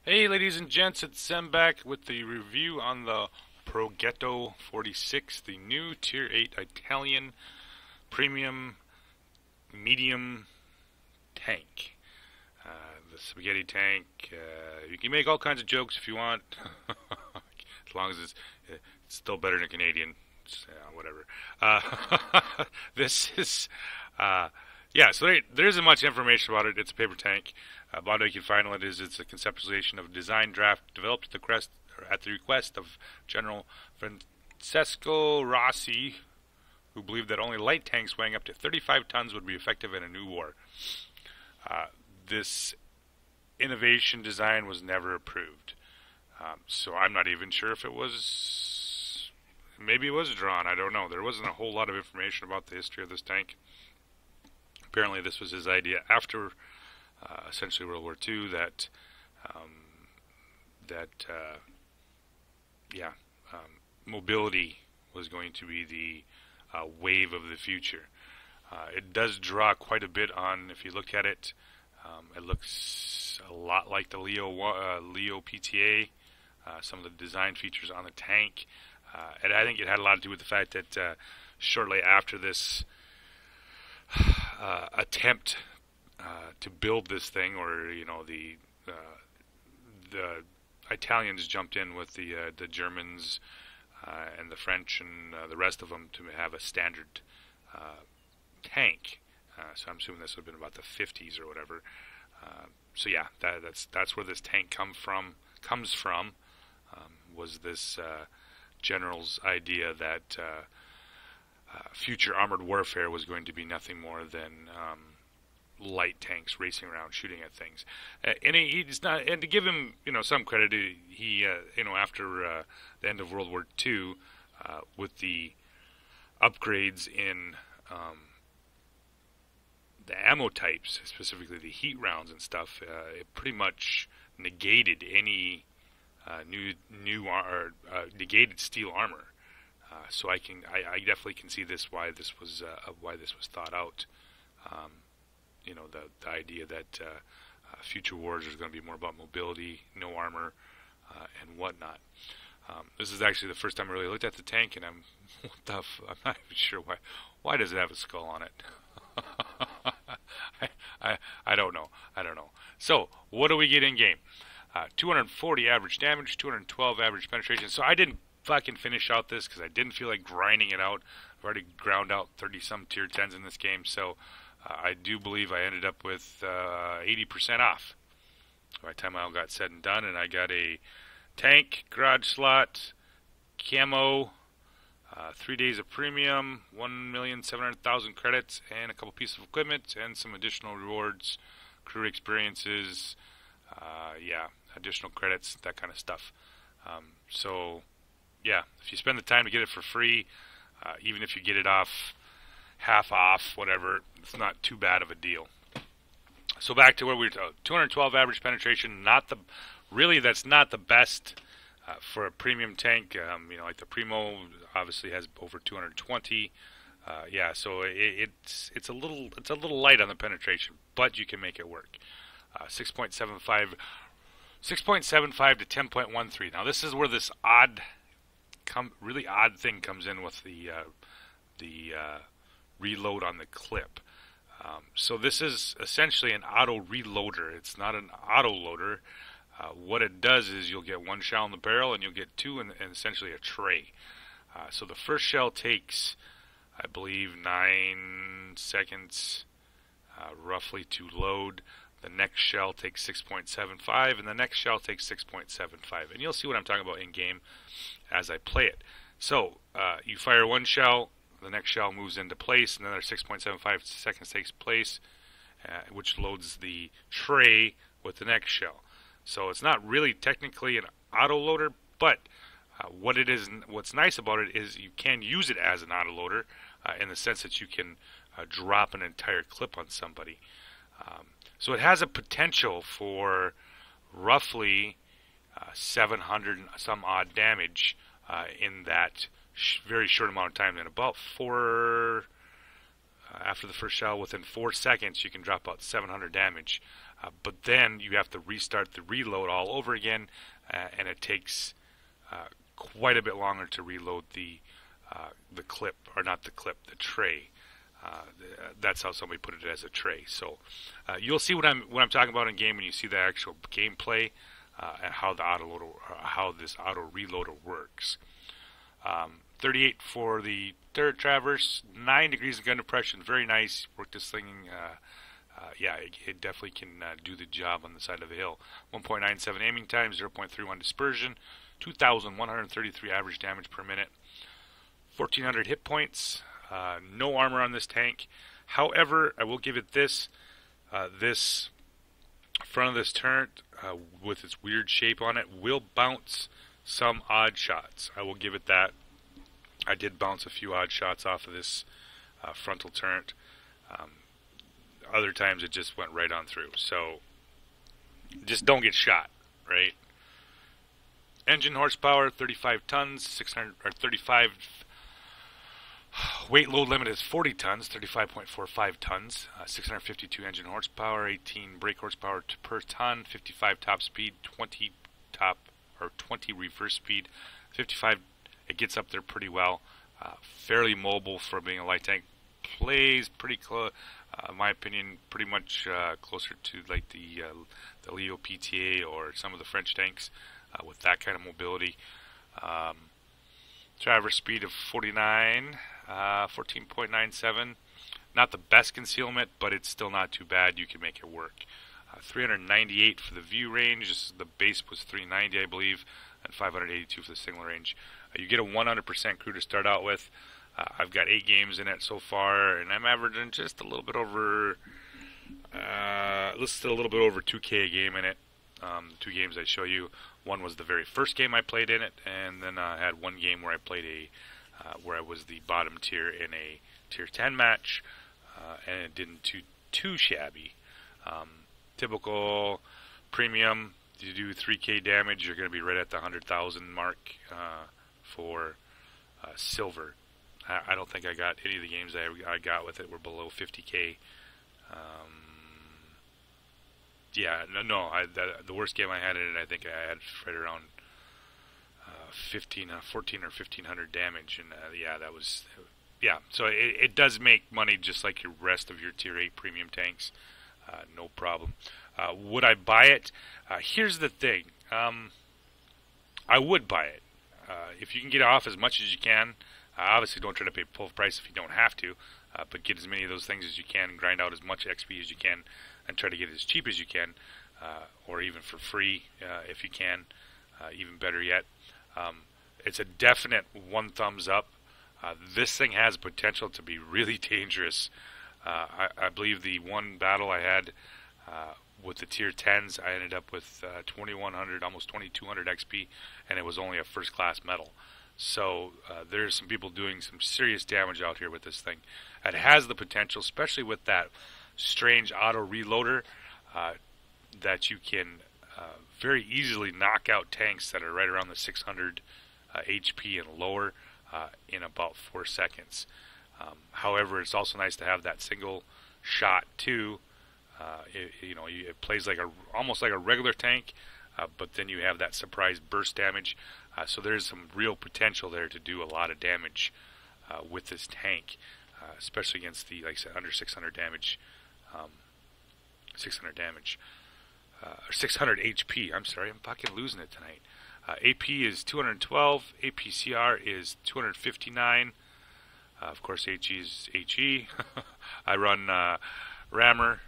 Hey, ladies and gents, it's Sam back with the review on the Progetto 46, the new Tier 8 Italian premium medium tank. The spaghetti tank, you can make all kinds of jokes if you want, as long as it's still better than Canadian. Whatever. This is, uh, yeah, so there isn't much information about it. It's a paper tank. About what you can find on it is it's a conceptualization of a design draft developed at the request of General Francesco Rossi, who believed that only light tanks weighing up to 35 tons would be effective in a new war. This innovation design was never approved. So I'm not even sure if it was. Maybe it was drawn. I don't know. There wasn't a whole lot of information about the history of this tank. Apparently, this was his idea after essentially World War II. Mobility was going to be the wave of the future. It does draw quite a bit on. If you look at it, it looks a lot like the Leo PTA. Some of the design features on the tank, and I think it had a lot to do with the fact that shortly after this attempt to build this thing, or the Italians jumped in with the Germans and the French and the rest of them to have a standard tank. So I'm assuming this would have been about the 50s or whatever. So yeah, that's where this tank comes from. Was this general's idea that future armored warfare was going to be nothing more than light tanks racing around shooting at things. And he's not, and to give him some credit, he after the end of World War II, with the upgrades in the ammo types, specifically the heat rounds and stuff, it pretty much negated any negated steel armor. So I definitely can see why this was thought out. The idea that future wars is going to be more about mobility, no armor, and whatnot. This is actually the first time I really looked at the tank, and I'm not even sure why does it have a skull on it. I don't know. So what do we get in game? 240 average damage, 212 average penetration. So I didn't fucking finish out this because I didn't feel like grinding it out. I've already ground out 30-some tier 10s in this game, so I do believe I ended up with 80% off by the time I all got said and done, and I got a tank, garage slot, camo, 3 days of premium, 1,700,000 credits, and a couple pieces of equipment, and some additional rewards, crew experiences, additional credits, that kind of stuff. So, yeah, if you spend the time to get it for free, even if you get it half off, whatever, it's not too bad of a deal. So back to where we were talking. 212 average penetration, that's not the best for a premium tank. Like the Primo obviously has over 220. So it's a little light on the penetration, but you can make it work. 6.75 to 10.13. Now this is where this really odd thing comes in with the reload on the clip. So this is essentially an auto reloader. It's not an auto loader. What it does is you'll get one shell in the barrel, and you'll get two and essentially a tray. So the first shell takes, I believe, 9 seconds roughly to load. The next shell takes 6.75, and the next shell takes 6.75. And you'll see what I'm talking about in game as I play it. So you fire one shell, the next shell moves into place, and another 6.75 seconds takes place, which loads the tray with the next shell. So it's not really technically an auto loader, but what's nice about it is you can use it as an auto loader in the sense that you can drop an entire clip on somebody. So it has a potential for roughly 700 some odd damage in that very short amount of time. In about after the first shell, within 4 seconds, you can drop out 700 damage. but then you have to restart the reload all over again, and it takes quite a bit longer to reload the clip, or not the clip, the tray. That's how somebody put it, as a tray. So you'll see what I'm talking about in game when you see the actual gameplay, and how this auto reloader works. 38 for the third traverse, 9 degrees of gun depression, very nice. Work this thing. Yeah, it definitely can do the job on the side of the hill. 1.97 aiming time, 0.31 dispersion, 2,133 average damage per minute, 1,400 hit points. No armor on this tank. However, I will give it this. This front of this turret, with its weird shape on it, will bounce some odd shots. I will give it that. I did bounce a few odd shots off of this frontal turret. Other times it just went right on through. So just don't get shot, right? Engine horsepower 35 tons, 600 or 35. Weight load limit is 40 tons, 35.45 tons, 652 engine horsepower, 18 brake horsepower per ton, 55 top speed, 20 reverse speed, 55. It gets up there pretty well. Fairly mobile for being a light tank. Plays pretty close, in my opinion, pretty much closer to like the Leo PTA or some of the French tanks with that kind of mobility. Traverse speed of 49, 14.97. Not the best concealment, but it's still not too bad. You can make it work. 398 for the view range. The base was 390, I believe, and 582 for the signal range. You get a 100% crew to start out with. I've got 8 games in it so far, and I'm averaging just a little bit over, listed a little bit over 2K a game in it. The 2 games I show you, one was the very first game I played in it, and then I had 1 game where I played where I was the bottom tier in a tier 10 match, and it didn't too shabby. Typical premium, you do 3K damage, you're going to be right at the 100,000 mark for silver. I don't think I got any of the games I got with it were below 50K. Yeah, the worst game I had in it, I think I had right around 14 or 1,500 damage, and yeah, that was, yeah. So it does make money just like your rest of your tier 8 premium tanks, no problem. Would I buy it? Here's the thing, I would buy it if you can get off as much as you can. Obviously, don't try to pay full price if you don't have to, but get as many of those things as you can, grind out as much XP as you can, and try to get it as cheap as you can, or even for free if you can, even better yet. It's a definite 1 thumbs up. This thing has potential to be really dangerous. I believe the one battle I had with the tier 10s, I ended up with 2,100, almost 2,200 XP, and it was only a first class medal. So there's some people doing some serious damage out here with this thing. It has the potential, especially with that strange auto reloader, that you can very easily knock out tanks that are right around the 600 HP and lower in about 4 seconds. However, it's also nice to have that single shot too. It plays like almost like a regular tank, but then you have that surprise burst damage. So there's some real potential there to do a lot of damage with this tank, especially against the, like I said, under 600 damage. 600 damage. 600 HP. I'm sorry, I'm fucking losing it tonight. AP is 212. APCR is 259. Of course, HE is HE. I run rammer,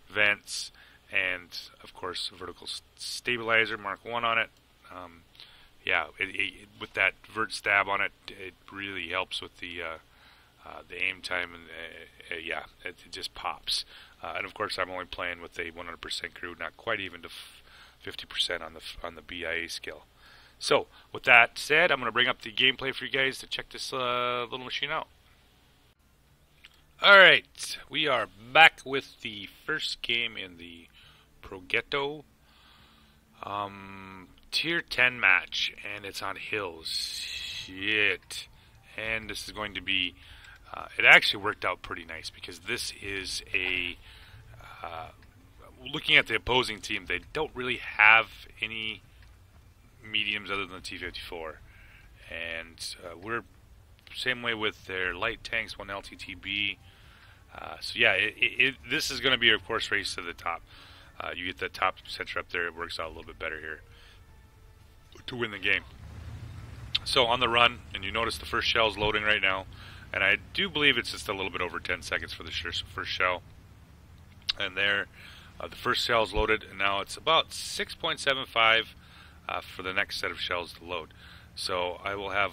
vents, and of course, vertical stabilizer Mark 1 on it. Yeah, with that vert stab on it, it really helps with the aim time, and yeah, it just pops. And of course, I'm only playing with a 100% crew, not quite even to 50% on the BIA skill. So, with that said, I'm going to bring up the gameplay for you guys to check this little machine out. Alright, we are back with the first game in the Progetto Tier 10 match, and it's on hills. Shit. And this is going to be, it actually worked out pretty nice, because this is looking at the opposing team, they don't really have any mediums other than the T-54, and we're same way with their light tanks, one LTTB. So yeah, this is going to be a course race to the top. You get the top center up there, it works out a little bit better here to win the game. So on the run, and you notice the first shell is loading right now, and I do believe it's just a little bit over 10 seconds for the first shell. And there, the first shell is loaded, and now it's about 6.75 for the next set of shells to load. So I will have,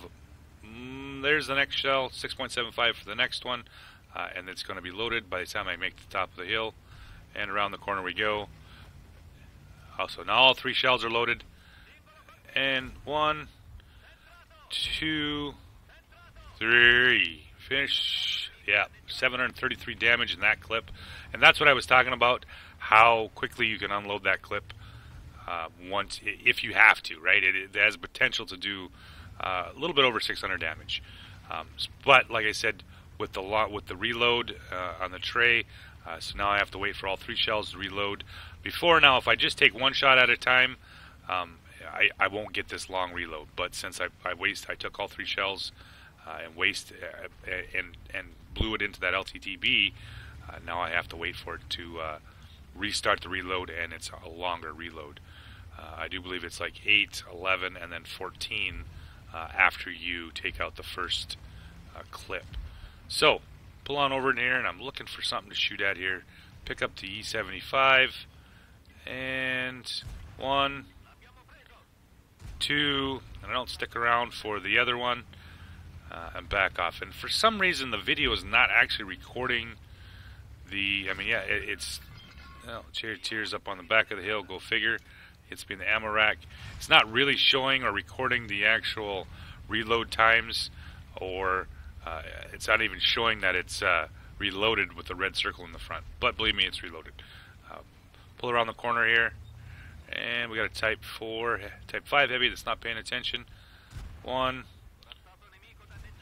there's the next shell, 6.75 for the next one, and it's going to be loaded by the time I make the top of the hill. And around the corner we go. Also, now all 3 shells are loaded. And 1, 2, 3. Finish. Yeah, 733 damage in that clip. And that's what I was talking about, how quickly you can unload that clip once, if you have to, right? It has potential to do a little bit over 600 damage. But like I said, with the reload on the tray, so now I have to wait for all 3 shells to reload. Before now, if I just take 1 shot at a time, I won't get this long reload. But since I took all 3 shells and blew it into that LTTB, now I have to wait for it to restart the reload, and it's a longer reload. I do believe it's like 8, 11, and then 14 after you take out the first clip. So, pull on over in here, and I'm looking for something to shoot at here. Pick up the E75, and 1, 2, and I don't stick around for the other one, and back off. And for some reason, the video is not actually recording the, I mean, yeah, it's, well, cheers up on the back of the hill, go figure. It's been the ammo rack. It's not really showing or recording the actual reload times, or it's not even showing that it's reloaded with the red circle in the front. But believe me, it's reloaded. Pull around the corner here, and we got a Type 5 heavy that's not paying attention. 1,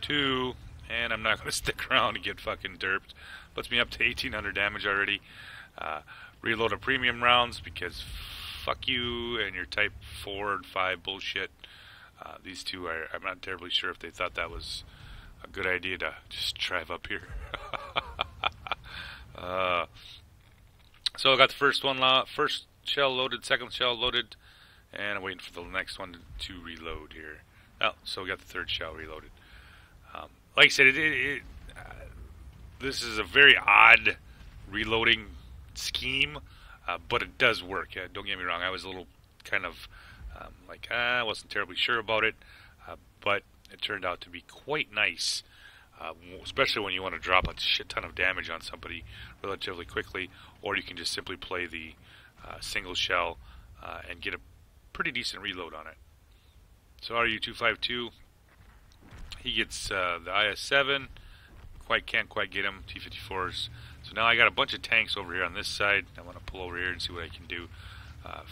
2, and I'm not going to stick around and get fucking derped. Puts me up to 1800 damage already. Reload a premium rounds because fuck you and your Type 4 and 5 bullshit. These two I'm not terribly sure if they thought that was a good idea to just drive up here. So I got the first shell loaded, second shell loaded, and I'm waiting for the next one to reload here. Oh, so we got the third shell reloaded. Like I said, this is a very odd reloading scheme, but it does work. Don't get me wrong, I was a little kind of I wasn't terribly sure about it, but it turned out to be quite nice, especially when you want to drop a shit ton of damage on somebody relatively quickly, or you can just simply play the single shell and get a pretty decent reload on it. So RU-252, he gets the IS-7, can't quite get him, T-54s. So now I got a bunch of tanks over here on this side. I want to pull over here and see what I can do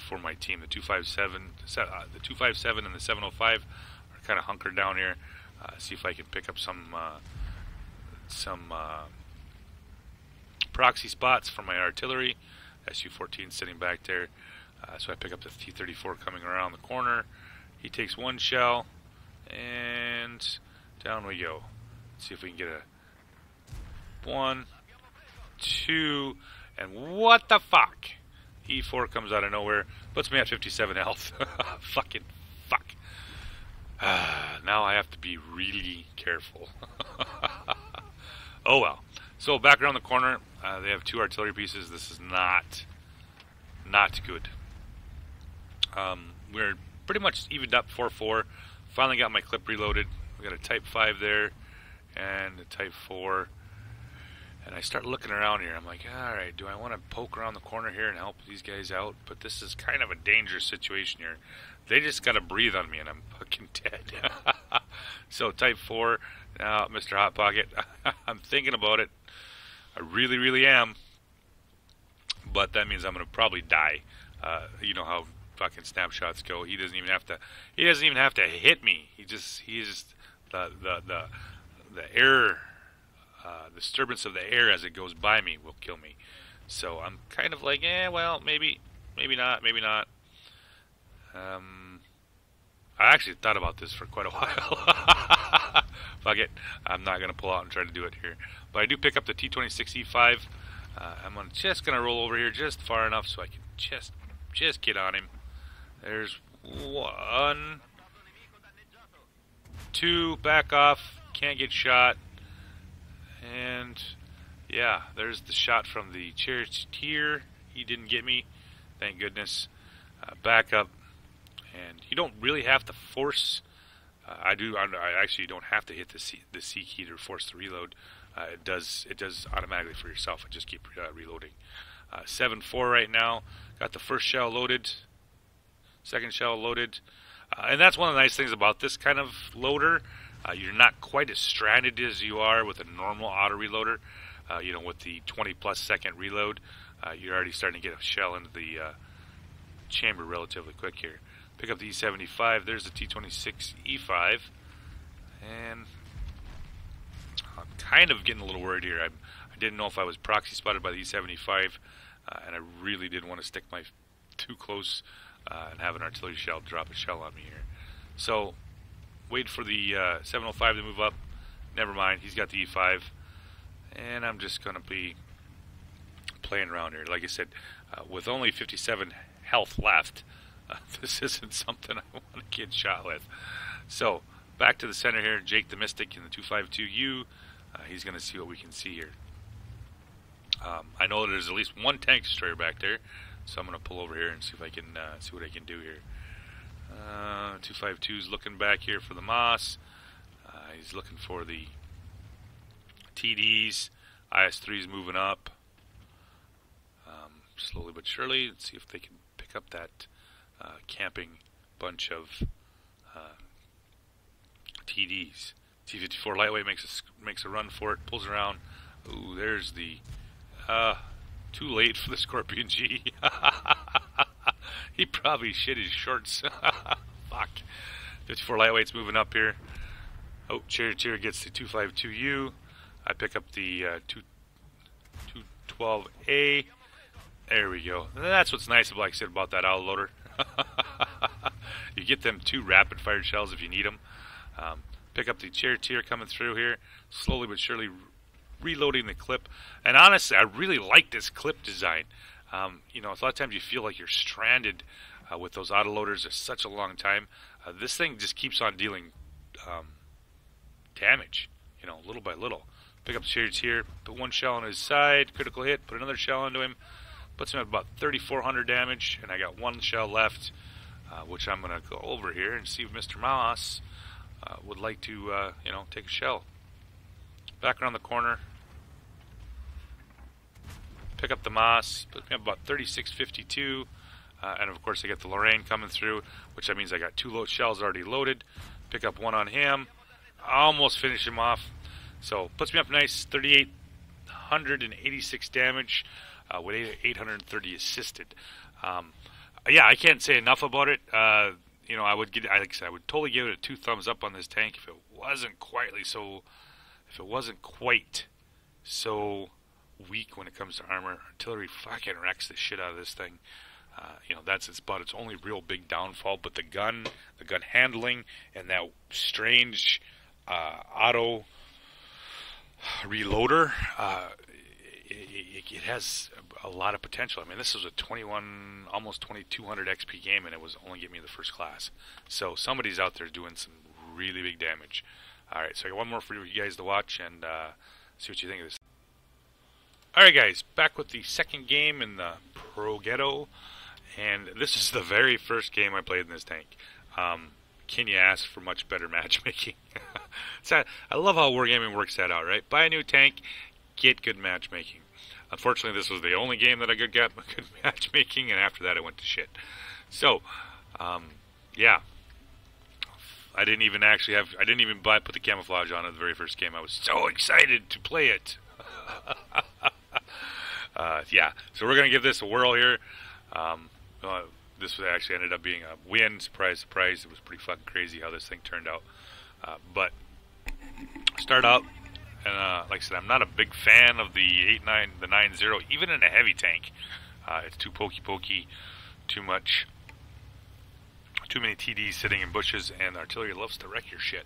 for my team. The 257 and the 705 are kind of hunkered down here. See if I can pick up some proxy spots for my artillery. Su-14 sitting back there. So I pick up the T-34 coming around the corner. He takes 1 shell, and down we go. Let's see if we can get a 1, 2, and what the fuck? E4 comes out of nowhere, puts me at 57 health. Fucking fuck. Now I have to be really careful. Oh well. So back around the corner, they have 2 artillery pieces. This is not good. We're pretty much evened up 4-4. Finally got my clip reloaded. We got a Type 5 there and a Type 4. And I start looking around here. I'm like, alright, do I want to poke around the corner here and help these guys out? But this is kind of a dangerous situation here. They just got to breathe on me and I'm fucking dead. So Type 4, now Mr. Hot Pocket, I'm thinking about it. I really, really am. But that means I'm going to probably die. You know how fucking snapshots go. He doesn't even have to hit me. He's just the air disturbance of the air as it goes by me will kill me. So I'm kind of like, well, maybe not, maybe not. I actually thought about this for quite a while. Fuck it, I'm not gonna pull out and try to do it here. But I do pick up the T26E5. Just gonna roll over here just far enough so I can just get on him. There's one, two, back off, can't get shot, and yeah, there's the shot from the charioteer. He didn't get me, thank goodness. Back up, and you don't really have to force. I actually don't have to hit the C key to force the reload. It does automatically for yourself. It just keeps reloading. 7-4 right now. Got the first shell loaded, second shell loaded, and that's one of the nice things about this kind of loader. You're not quite as stranded as you are with a normal auto reloader. With the 20+ second reload, you're already starting to get a shell into the chamber relatively quick here. Pick up the E75. There's the T26E5, and I'm kind of getting a little worried here. I didn't know if I was proxy spotted by the E75, and I really didn't want to stick my too close and have an artillery shell drop a shell on me here. So wait for the 705 to move up. Never mind, he's got the E5, and I'm just going to be playing around here. Like I said, with only 57 health left, this isn't something I want to get shot with. So back to the center here, Jake the Mystic in the 252U. He's going to see what we can see here. I know that there's at least one tank destroyer back there, so I'm going to pull over here and see if I can see what I can do here. 252's looking back here for the Moss. He's looking for the TDs. IS-3's moving up. Slowly but surely. Let's see if they can pick up that camping bunch of TDs. T-54 lightweight makes a run for it, pulls around. Ooh, there's the too late for the Scorpion G. He probably shit his shorts. Fuck. 54 lightweight's moving up here. Oh, Charioteer gets the 252U. I pick up the 212A. There we go. And that's what's nice, like I said, about that autoloader. You get them 2 rapid-fire shells if you need them. Pick up the Charioteer coming through here, slowly but surely reloading the clip. And honestly, I really like this clip design. A lot of times you feel like you're stranded with those autoloaders for such a long time. This thing just keeps on dealing damage, little by little. Pick up the Charioteer, put 1 shell on his side, critical hit, put another shell into him. Puts him at about 3,400 damage, and I got 1 shell left, which I'm going to go over here and see if Mr. Moss would like to, take a shell. Back around the corner. Pick up the Moss, put me up about 3652, and of course I get the Lorraine coming through, which means I got 2 shells already loaded. Pick up 1 on him, almost finish him off. So puts me up nice, 3,886 damage. With 830 assisted. Yeah, I can't say enough about it. I would totally give it a 2 thumbs up on this tank if it wasn't quite so weak when it comes to armor. Artillery fucking wrecks the shit out of this thing. That's its only real big downfall. But the gun handling, and that strange auto reloader. It has a lot of potential. I mean, this was a almost 2200 XP game, and it was only getting me the first class. So somebody's out there doing some really big damage. All right, so I got one more for you guys to watch and see what you think of this. All right, guys, back with the second game in the Progetto, and this is the very first game I played in this tank. Can you ask for much better matchmaking? I love how Wargaming works that out, right? Buy a new tank, get good matchmaking. Unfortunately, this was the only game that I got good matchmaking, and after that, it went to shit. So, yeah, I didn't even put the camouflage on in the very first game. I was so excited to play it. Yeah, so we're gonna give this a whirl here. This actually ended up being a win. Surprise, surprise! It was pretty fucking crazy how this thing turned out. But start out And like I said, I'm not a big fan of the 8.9, the 9.0, even in a heavy tank. It's too pokey, too much, too many TDs sitting in bushes, and artillery loves to wreck your shit.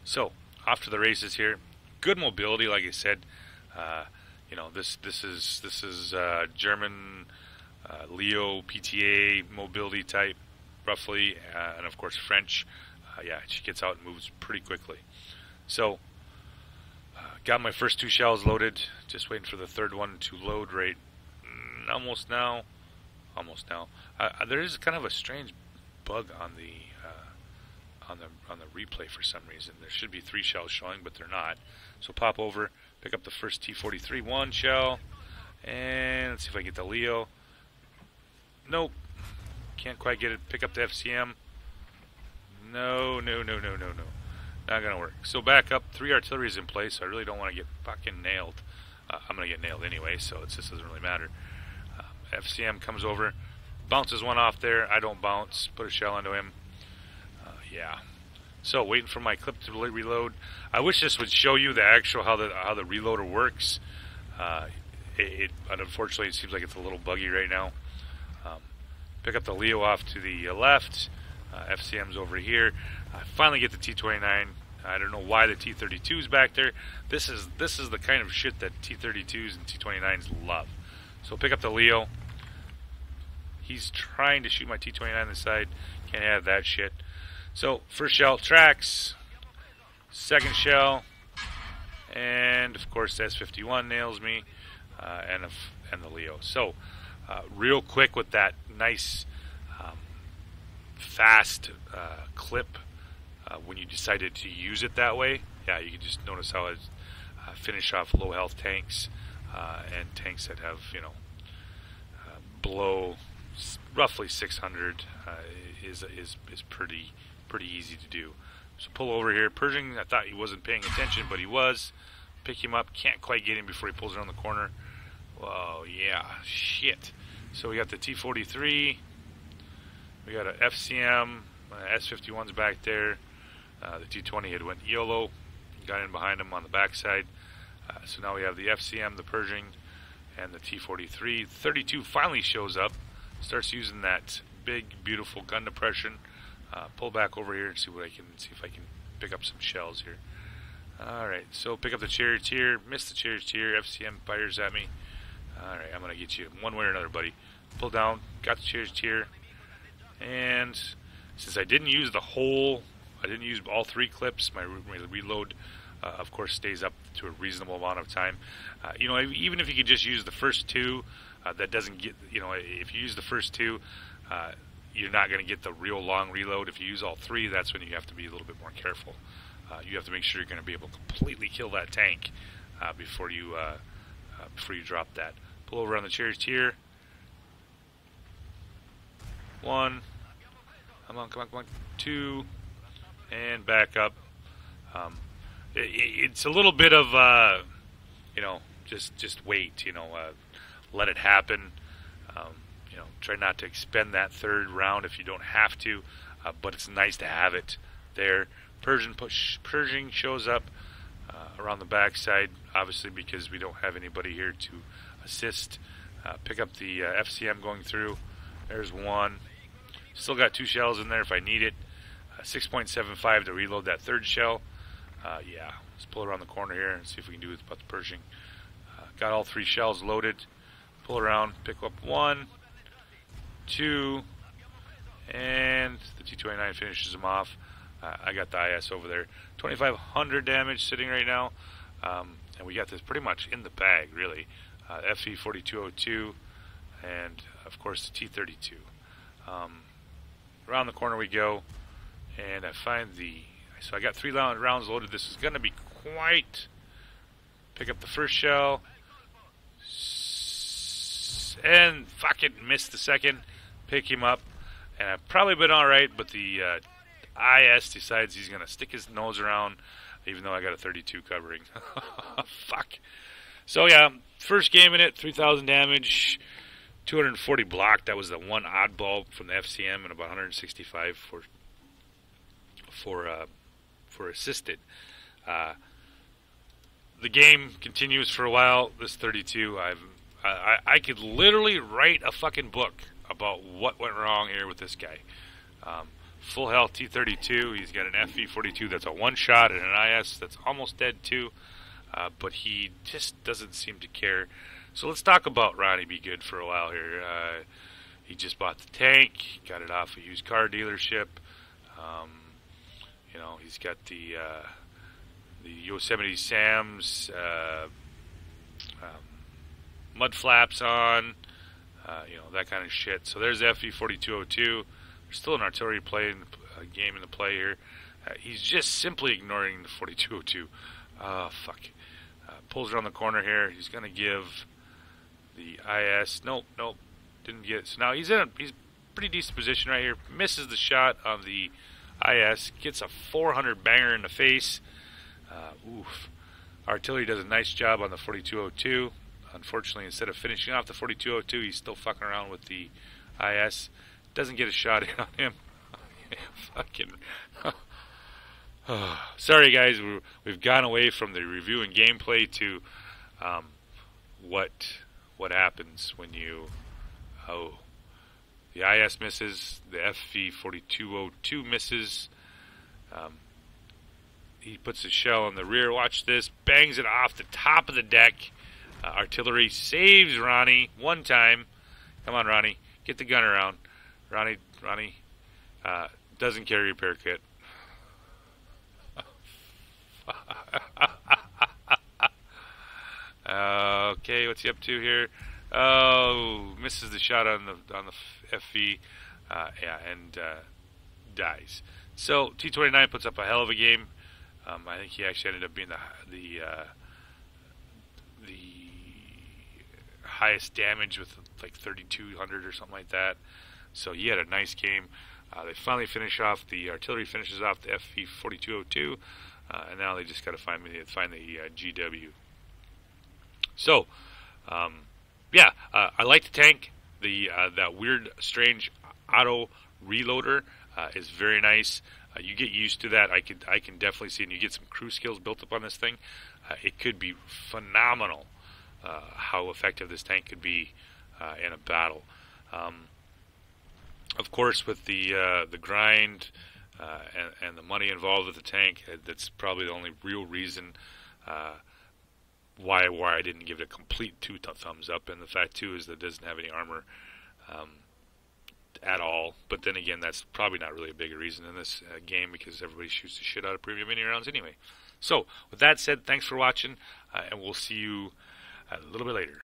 So off to the races here. Good mobility, like I said. You know, this is German Leo PTA mobility type, roughly, and of course French. Yeah, she gets out and moves pretty quickly. So, got my first 2 shells loaded. Just waiting for the third one to load right almost now. There is kind of a strange bug on the replay for some reason. There should be 3 shells showing, but they're not. So pop over, pick up the first T-43 1 shell, and let's see if I get the Leo. Nope, can't quite get it. Pick up the FCM. No. Not gonna work. So back up. 3 artilleries in place. So I really don't want to get fucking nailed. I'm gonna get nailed anyway, so it just doesn't really matter. FCM comes over, bounces one off there. I don't bounce. Put a shell into him. Yeah. So waiting for my clip to reload. I wish this would show you the actual how the reloader works. Unfortunately it seems like it's a little buggy right now. Pick up the Leo off to the left. FCM's over here. I finally get the T-29. I don't know why the T-32 is back there. This is the kind of shit that T-32s and T-29s love. So pick up the Leo. He's trying to shoot my T-29 on the side. Can't have that shit. So first shell tracks. Second shell, and of course the S-51 nails me, and the Leo. So real quick with that nice fast clip, when you decided to use it that way, yeah, you can just notice how it finish off low health tanks and tanks that have, you know, below roughly 600 is pretty easy to do. So pull over here. Pershing, I thought he wasn't paying attention, but he was. Pick him up. Can't quite get him before he pulls around the corner. Whoa, yeah, shit. So we got the T-43. We got an FCM. S-51's back there. The T-20 had went YOLO. Got in behind him on the backside. So now we have the FCM, the Pershing, and the T-43. 32 finally shows up. Starts using that big, beautiful gun depression. Pull back over here and see if I can pick up some shells here. Alright, so pick up the Charioteer. Miss the Charioteer. FCM fires at me. Alright, I'm going to get you one way or another, buddy. Pull down. Got the Charioteer. And since I didn't use all 3 clips, my reload, of course, stays up to a reasonable amount of time. You know, even if you could just use the first 2, that doesn't get, you know, if you use the first 2, you're not going to get the real long reload. If you use all 3, that's when you have to be a little bit more careful. You have to make sure you're going to be able to completely kill that tank before you drop that. Pull over on the Charioteer. 1. Come on. 2. And back up. It's a little bit of, you know, just wait. You know, let it happen. You know, try not to expend that 3rd round if you don't have to, but it's nice to have it there. Pershing shows up around the backside, obviously because we don't have anybody here to assist. Pick up the FCM going through. There's 1. Still got 2 shells in there if I need it. 6.75 to reload that 3rd shell. Yeah, let's pull around the corner here and see if we can do it about the Pershing. Got all 3 shells loaded. Pull around, pick up 1, 2, and the T-29 finishes them off. I got the IS over there. 2,500 damage sitting right now. And we got this pretty much in the bag, really. FE-4202 and, of course, the T-32. Around the corner we go, and I find so I got 3 rounds loaded. This is going to be quite... Pick up the first shell. And fucking missed the second. Pick him up. And I've probably been alright, but the IS decides he's going to stick his nose around, even though I got a 32 covering. Fuck. So yeah, first game in it, 3,000 damage, 240 blocked. That was the one oddball from the FCM, and about 165 for assisted. the game continues for a while. This 32, I could literally write a fucking book about what went wrong here with this guy. Full health T32. He's got an FV42 that's a one shot and an IS that's almost dead too. But he just doesn't seem to care. So let's talk about Ronnie Be Good for a while here. He just bought the tank, got it off a used car dealership. You know, he's got the Yosemite Sam's mud flaps on, you know, that kind of shit. So there's the FV4202. There's still an artillery game in the play here. He's just simply ignoring the 4202. Fuck. Pulls around the corner here. He's going to give the IS. Nope. Didn't get it. So now he's pretty decent position right here. Misses the shot on the IS. Gets a 400 banger in the face. Oof. Artillery does a nice job on the 4202. Unfortunately, instead of finishing off the 4202, he's still fucking around with the IS. Doesn't get a shot in on him. Fucking. Sorry, guys. We've gone away from the review and gameplay to what happens when you. Oh, the IS misses. The FV4202 misses. He puts his shell in the rear. Watch this. Bangs it off the top of the deck. Artillery saves Ronnie one time. Come on, Ronnie. Get the gun around. Ronnie doesn't carry a repair kit. Okay, what's he up to here? Oh, misses the shot on the FV, and dies. So T29 puts up a hell of a game. I think he actually ended up being the highest damage with like 3,200 or something like that. So he had a nice game. They finally finish off. The artillery finishes off the FV4202, and now they just got to find the GW. So, yeah, I like the tank. That weird, strange auto reloader is very nice. You get used to that. I can definitely see, and you get some crew skills built up on this thing. It could be phenomenal how effective this tank could be in a battle. Of course, with the grind and the money involved with the tank, that's probably the only real reason why I didn't give it a complete two thumbs up. And the fact too is that it doesn't have any armor at all. But then again, that's probably not really a big reason in this game, because everybody shoots the shit out of premium mini rounds anyway. So with that said, thanks for watching, and we'll see you a little bit later.